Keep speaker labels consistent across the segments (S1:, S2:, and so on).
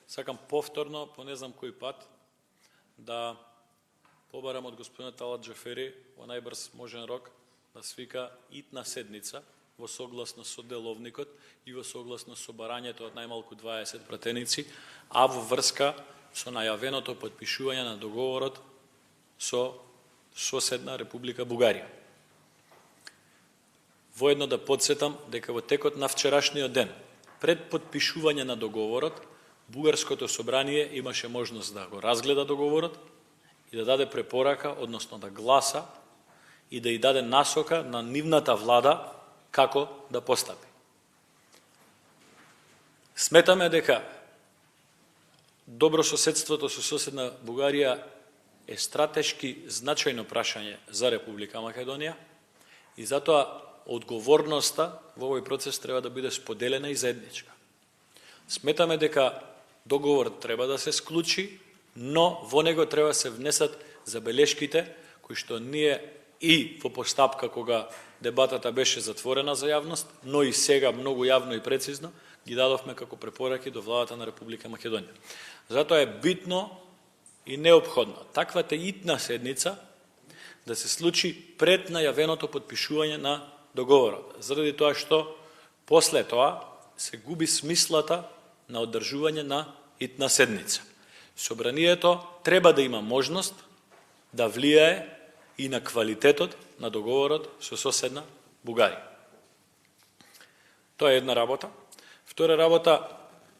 S1: сакам повторно, по не знам кој пат, да побарам од господинот Талат Џафери во најбрз можен рок да свика итна седница во согласност со деловникот и во согласност со барањето од најмалку 20 пратеници, а во врска со најавеното потпишување на договорот со соседна Република Бугарија. Воедно да подсетам дека во текот на вчерашниот ден, пред потпишување на договорот, Бугарското собрание имаше можност да го разгледа договорот и да даде препорака, односно да гласа и да ја даде насока на нивната влада како да постапи. Сметаме дека добро соседството со соседна Бугарија е стратешки значајно прашање за Република Македонија и затоа одговорноста во овој процес треба да биде споделена и заедничка. Сметаме дека договорот треба да се склучи, но во него треба да се внесат забелешките кои што ние и во постапка кога дебатата беше затворена за јавност, но и сега многу јавно и прецизно ги дадовме како препораки до владата на Република Македонија. Затоа е битно и неопходно таквата итна седница да се случи пред најавеното потпишување на договорот, заради тоа што после тоа се губи смислата на одржување на итна седница. Собранието треба да има можност да влијае и на квалитетот на договорот со соседна Бугарија. Тоа е една работа. Втора работа,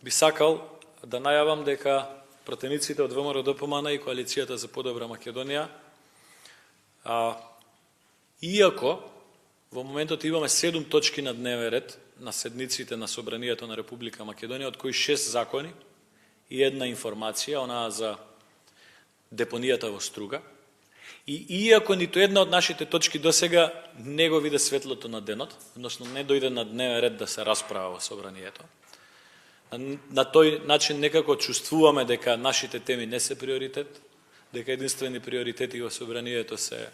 S1: би сакал да најавам дека пратениците од ВМРО ДПМН и Коалицијата за подобра Македонија, иако во моментот имаме 7 точки на дневен ред на седниците на Собранието на Република Македонија, од кои 6 закони и една информација, онаа за депонијата во Струга. И иако ниту една од нашите точки досега не го виде светлото на денот, односно не дојде на дневен ред да се расправа во Собранието, на тој начин некако чувствуваме дека нашите теми не се приоритет, дека единствени приоритети во Собранието се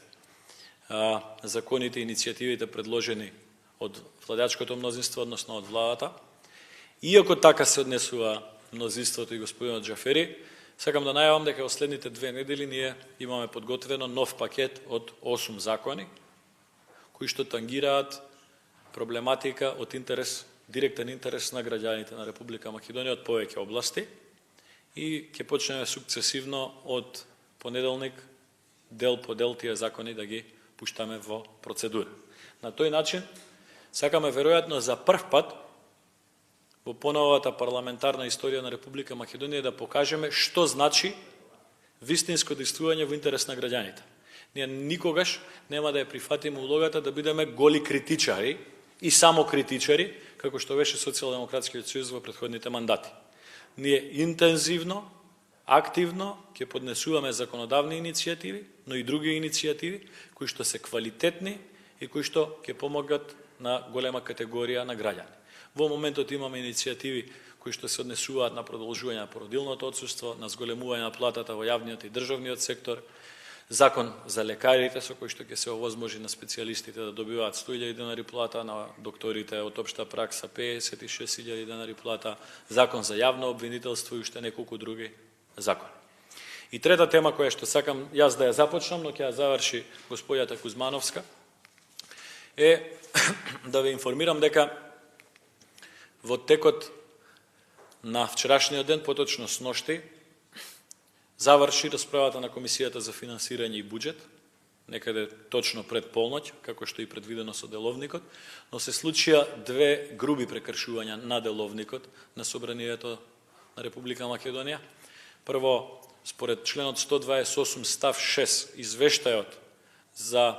S1: законите и иницијативите предложени од владачкото мнозинство, односно од владата. Иако така се однесува мнозинството и господинот Џафери, сакам да најавам дека во следните 2 недели ние имаме подготвено нов пакет од 8 закони, кои што тангираат проблематика од интерес, директен интерес на граѓаните на Република Македонија од повеќе области и ќе почнеме сукцесивно од понеделник дел по дел тие закони да ги пуштаме во процедура. На тој начин сакаме веројатно за прв пат во поновата парламентарна историја на Република Македонија да покажеме што значи вистинско действување во интерес на граѓаните. Ние никогаш нема да ја прифатиме улогата да бидеме голи критичари и само критичари, како што беше Социјалдемократскиот сојуз во претходните мандати. Ние интензивно, активно ќе поднесуваме законодавни иницијативи, но и други иницијативи кои што се квалитетни и кои што ќе помогат на голема категорија на граѓани. Во моментот имаме иницијативи кои што се однесуваат на продолжување на породилното отсуство, на зголемување на платата во јавниот и државниот сектор, закон за лекарите со кој што ќе се овозможи на специјалистите да добиваат 100.000 денари плата, на докторите од општа пракса 56.000 денари плата, закон за јавно обвинителство и уште неколку други закони. И трета тема која што сакам јас да ја започнам, но ќе ја заврши господјата Кузмановска, е да ве информирам дека во текот на вчерашниот ден, поточно сношти, заврши расправата на Комисијата за финансирање и буџет, некаде точно пред полноќ, како што и предвидено со деловникот, но се случија 2 груби прекршувања на деловникот на Собранието на Република Македонија. Прво, според членот 128 став 6, извештајот за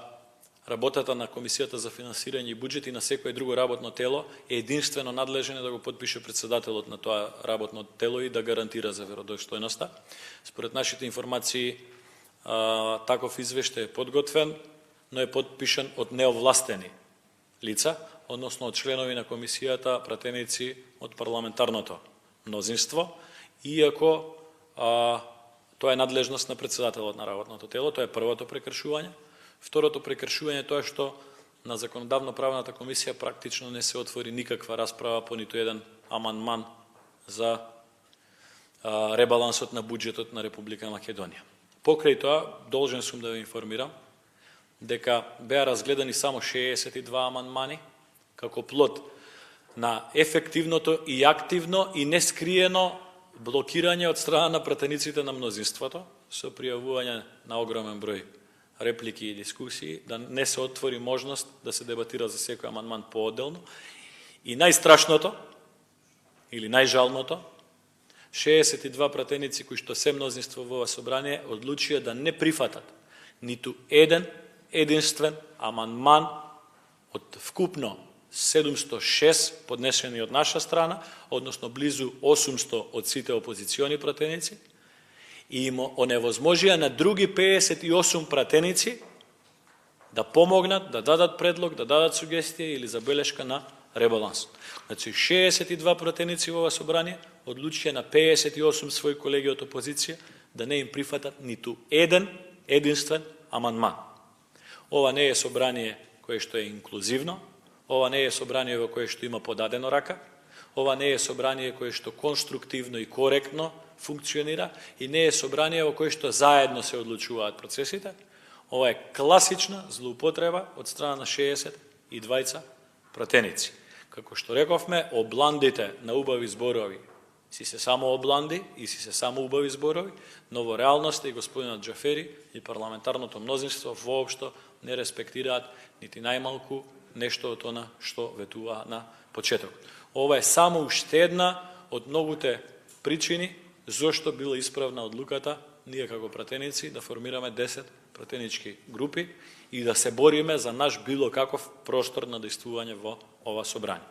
S1: работата на Комисијата за финансирање и буџет и на секое друго работно тело е единствено надлежен да го подпише председателот на тоа работно тело и да гарантира за веродостојноста. Според нашите информации, таков извештај е подготвен, но е подпишан од неовластени лица, односно од членови на комисијата, пратеници од парламентарното мнозинство, иако тоа е надлежност на председателот на работното тело. Тоа е првото прекршување. Второто прекршување е тоа што на законодавно-правната комисија практично не се отвори никаква расправа по ниту еден амандман за ребалансот на буџетот на Република Македонија. Покрај тоа, должен сум да ве информирам дека беа разгледани само 62 амандмани како плод на ефективното и активно и нескриено блокирање од страна на пратениците на мнозинството со пријавување на огромен број реплики и дискусии, да не се отвори можност да се дебатира за секој амандман поотделно. И најстрашното, или најжалното, 62 пратеници кои што се мнозинство во ова собрание одлучија да не прифатат ниту еден единствен амандман од вкупно 706 поднесени од наша страна, односно близу 800 од сите опозициони пратеници, и им оневозможија на други 58 пратеници да помогнат, да дадат предлог, да дадат сугестија или забелешка на ребалансот. Значи, 62 пратеници во ова собрание одлучија на 58 своји колеги од опозиција да не им прифатат ниту еден единствен амандман. Ова не е собрание кое што е инклузивно, ова не е собрание во кое што има подадено рака, ова не е собрание кое што конструктивно и коректно функционира и не е собрание во кое што заедно се одлучуваат процесите. Ова е класична злоупотреба од страна на 62 пратеници. Како што рековме, обландите на убави зборови си се само обланди и си се само убави зборови, но во реалноста и господинот Џафери и парламентарното мнозинство воопшто не респектираат нити најмалку нешто од она што ветува на почетокот. Ова е само уште една од многуте причини зошто била исправна одлуката ние како пратеници да формираме 10 пратенички групи и да се бориме за наш било каков простор на действување во ова собрание.